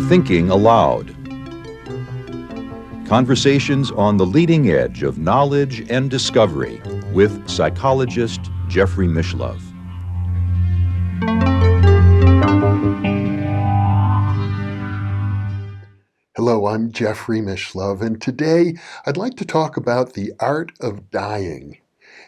Thinking Aloud. Conversations on the leading edge of knowledge and discovery with psychologist Jeffrey Mishlove. Hello, I'm Jeffrey Mishlove, and today I'd like to talk about the art of dying.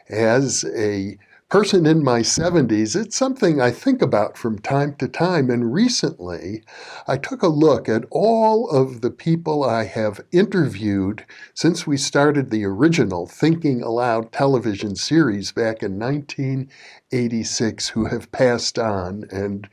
As a person in my 70s, it's something I think about from time to time, and recently I took a look at all of the people I have interviewed since we started the original Thinking Aloud television series back in 1986 who have passed on, and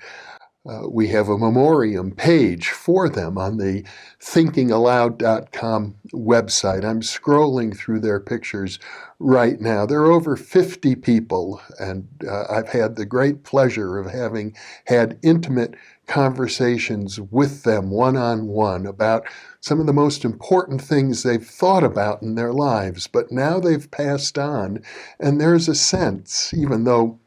we have a memoriam page for them on the thinkingaloud.com website. I'm scrolling through their pictures right now. There are over 50 people, and I've had the great pleasure of having had intimate conversations with them one-on-one about some of the most important things they've thought about in their lives. But now they've passed on, and there's a sense, even though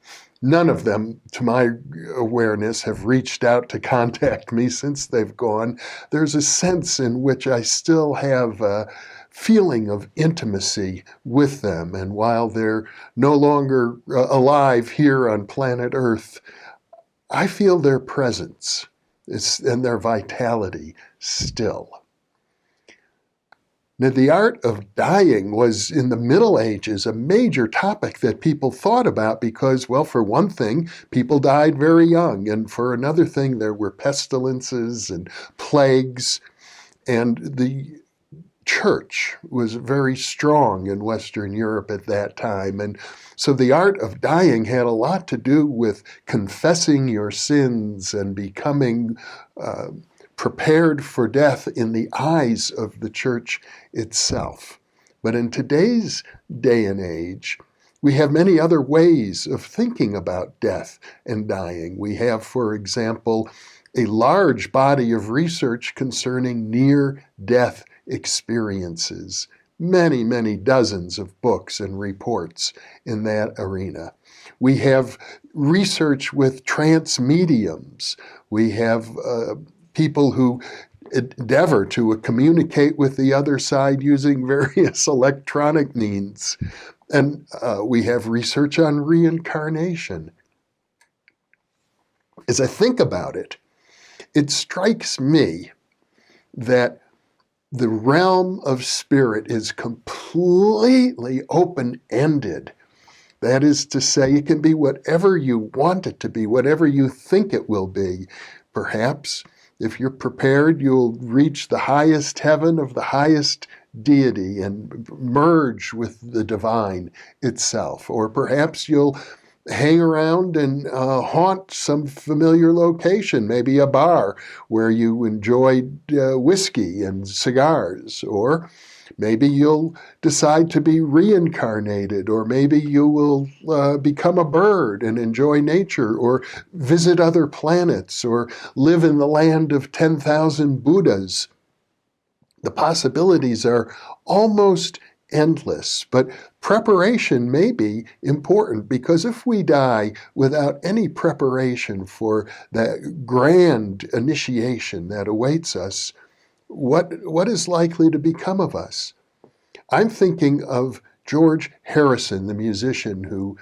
none of them, to my awareness, have reached out to contact me since they've gone, there's a sense in which I still have a feeling of intimacy with them. And while they're no longer alive here on planet Earth, I feel their presence and their vitality still. Now, the art of dying was, in the Middle Ages, a major topic that people thought about because, well, for one thing, people died very young, and for another thing, there were pestilences and plagues, and the church was very strong in Western Europe at that time, and so the art of dying had a lot to do with confessing your sins and becoming prepared for death in the eyes of the church itself. But in today's day and age, we have many other ways of thinking about death and dying. We have, for example, a large body of research concerning near-death experiences. Many, many dozens of books and reports in that arena. We have research with trance mediums. We have people who endeavor to communicate with the other side using various electronic means. And we have research on reincarnation. As I think about it, it strikes me that the realm of spirit is completely open-ended. That is to say, it can be whatever you want it to be, whatever you think it will be. Perhaps if you're prepared, you'll reach the highest heaven of the highest deity and merge with the divine itself. Or perhaps you'll hang around and haunt some familiar location, maybe a bar where you enjoyed whiskey and cigars. Or maybe you'll decide to be reincarnated, or maybe you will become a bird and enjoy nature, or visit other planets, or live in the land of 10,000 Buddhas. The possibilities are almost endless, but preparation may be important, because if we die without any preparation for that grand initiation that awaits us, what is likely to become of us? I'm thinking of George Harrison, the musician who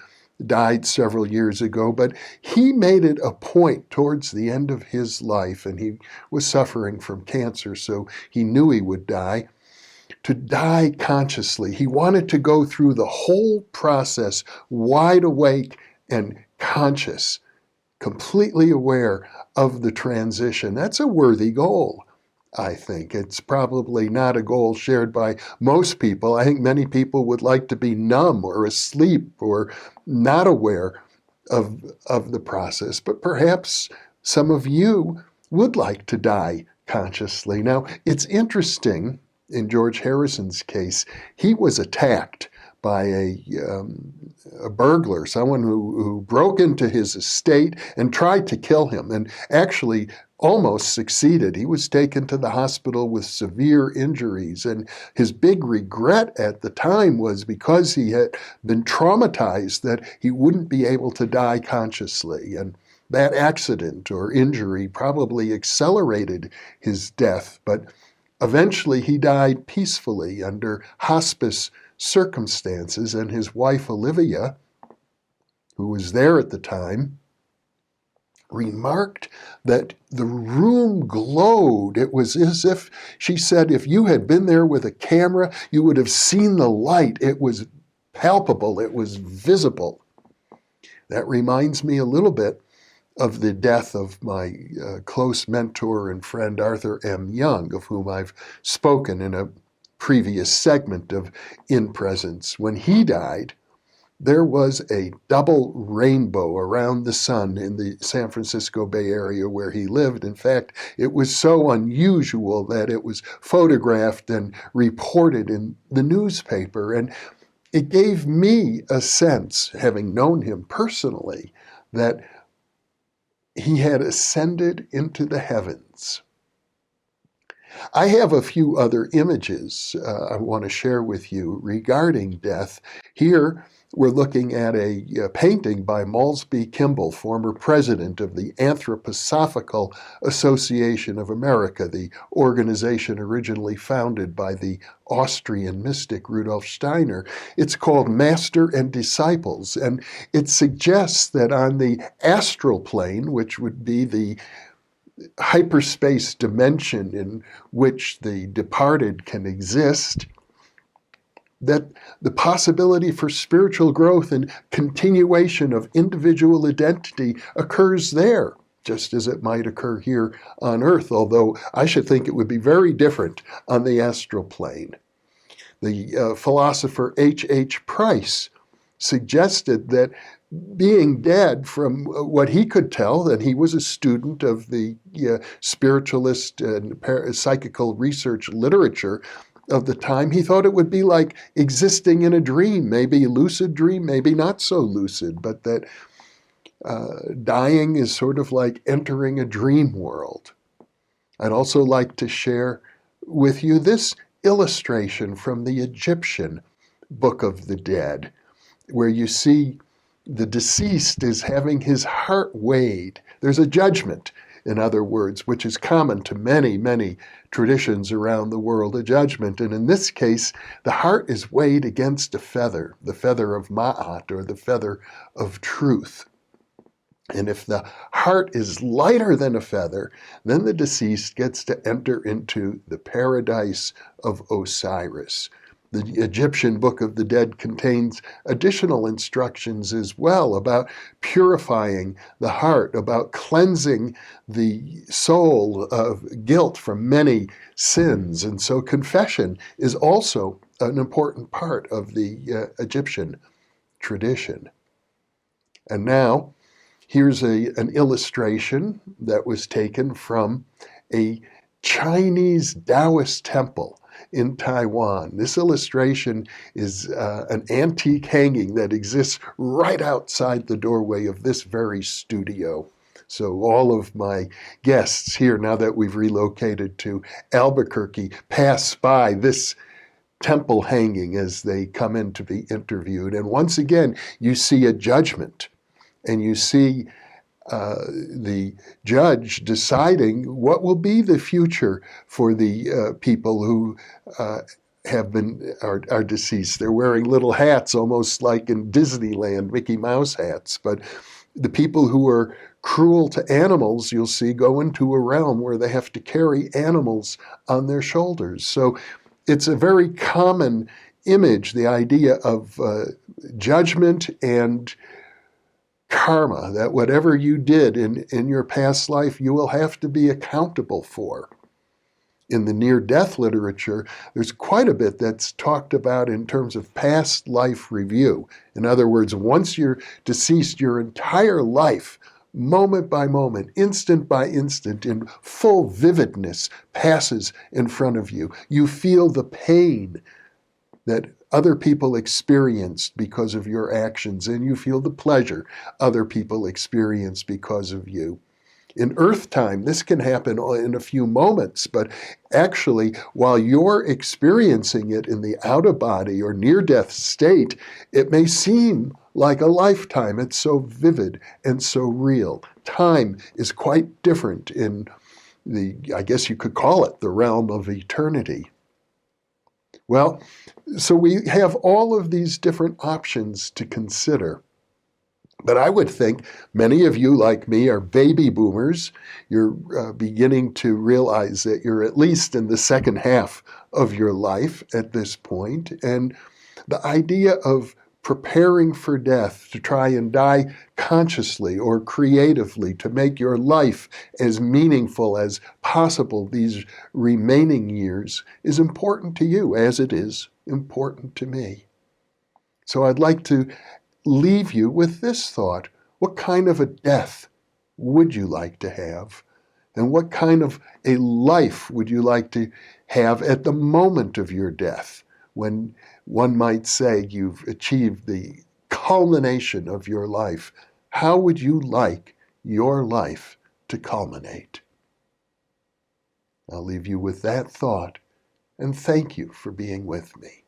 died several years ago, but he made it a point towards the end of his life, and he was suffering from cancer, so he knew he would die, to die consciously. He wanted to go through the whole process wide awake and conscious, completely aware of the transition. That's a worthy goal, I think. It's probably not a goal shared by most people. I think many people would like to be numb or asleep or not aware of the process, but perhaps some of you would like to die consciously. Now, it's interesting. In George Harrison's case, he was attacked by a burglar, someone who broke into his estate and tried to kill him. And actually, almost succeeded. He was taken to the hospital with severe injuries, and his big regret at the time was because he had been traumatized that he wouldn't be able to die consciously. And that accident or injury probably accelerated his death, but eventually he died peacefully under hospice circumstances, and his wife Olivia, who was there at the time, remarked that the room glowed. It was as if, she said, if you had been there with a camera, you would have seen the light. It was palpable. It was visible. That reminds me a little bit of the death of my close mentor and friend Arthur M. Young, of whom I've spoken in a previous segment of InPresence. When he died, there was a double rainbow around the sun in the San Francisco Bay Area where he lived. In fact, it was so unusual that it was photographed and reported in the newspaper. And it gave me a sense, having known him personally, that he had ascended into the heavens. I have a few other images I want to share with you regarding death. Here, we're looking at a painting by Malsby Kimball, former president of the Anthroposophical Association of America, the organization originally founded by the Austrian mystic Rudolf Steiner. It's called Master and Disciples, and it suggests that on the astral plane, which would be the hyperspace dimension in which the departed can exist, that the possibility for spiritual growth and continuation of individual identity occurs there, just as it might occur here on Earth, although I should think it would be very different on the astral plane. The philosopher H.H. Price suggested that being dead, from what he could tell, and he was a student of the spiritualist and psychical research literature of the time, he thought it would be like existing in a dream, maybe a lucid dream, maybe not so lucid, but that dying is sort of like entering a dream world. I'd also like to share with you this illustration from the Egyptian Book of the Dead, where you see the deceased is having his heart weighed. There's a judgment, in other words, which is common to many, many traditions around the world, a judgment. And in this case, the heart is weighed against a feather, the feather of Ma'at, or the feather of truth. And if the heart is lighter than a feather, then the deceased gets to enter into the paradise of Osiris. The Egyptian Book of the Dead contains additional instructions as well about purifying the heart, about cleansing the soul of guilt from many sins. And so confession is also an important part of the Egyptian tradition. And now, here's an illustration that was taken from a Chinese Taoist temple in Taiwan. This illustration is an antique hanging that exists right outside the doorway of this very studio. So all of my guests here, now that we've relocated to Albuquerque, pass by this temple hanging as they come in to be interviewed. And once again, you see a judgment, and you see the judge deciding what will be the future for the people who are deceased. They're wearing little hats, almost like in Disneyland, Mickey Mouse hats. But the people who are cruel to animals, you'll see, go into a realm where they have to carry animals on their shoulders. So it's a very common image, the idea of judgment and karma, that whatever you did in your past life, you will have to be accountable for. In the near-death literature, there's quite a bit that's talked about in terms of past life review. In other words, once you're deceased, your entire life, moment by moment, instant by instant, in full vividness, passes in front of you. You feel the pain that other people experienced because of your actions, and you feel the pleasure other people experience because of you. In Earth time, this can happen in a few moments, but actually, while you're experiencing it in the out-of-body or near-death state, it may seem like a lifetime. It's so vivid and so real. Time is quite different in I guess you could call it the realm of eternity. Well, so we have all of these different options to consider. But I would think many of you, like me, are baby boomers. You're beginning to realize that you're at least in the second half of your life at this point. And the idea of preparing for death to try and die consciously or creatively to make your life as meaningful as possible these remaining years is important to you, as it is important to me. So I'd like to leave you with this thought. What kind of a death would you like to have? And what kind of a life would you like to have at the moment of your death, when one might say you've achieved the culmination of your life? How would you like your life to culminate? I'll leave you with that thought, and thank you for being with me.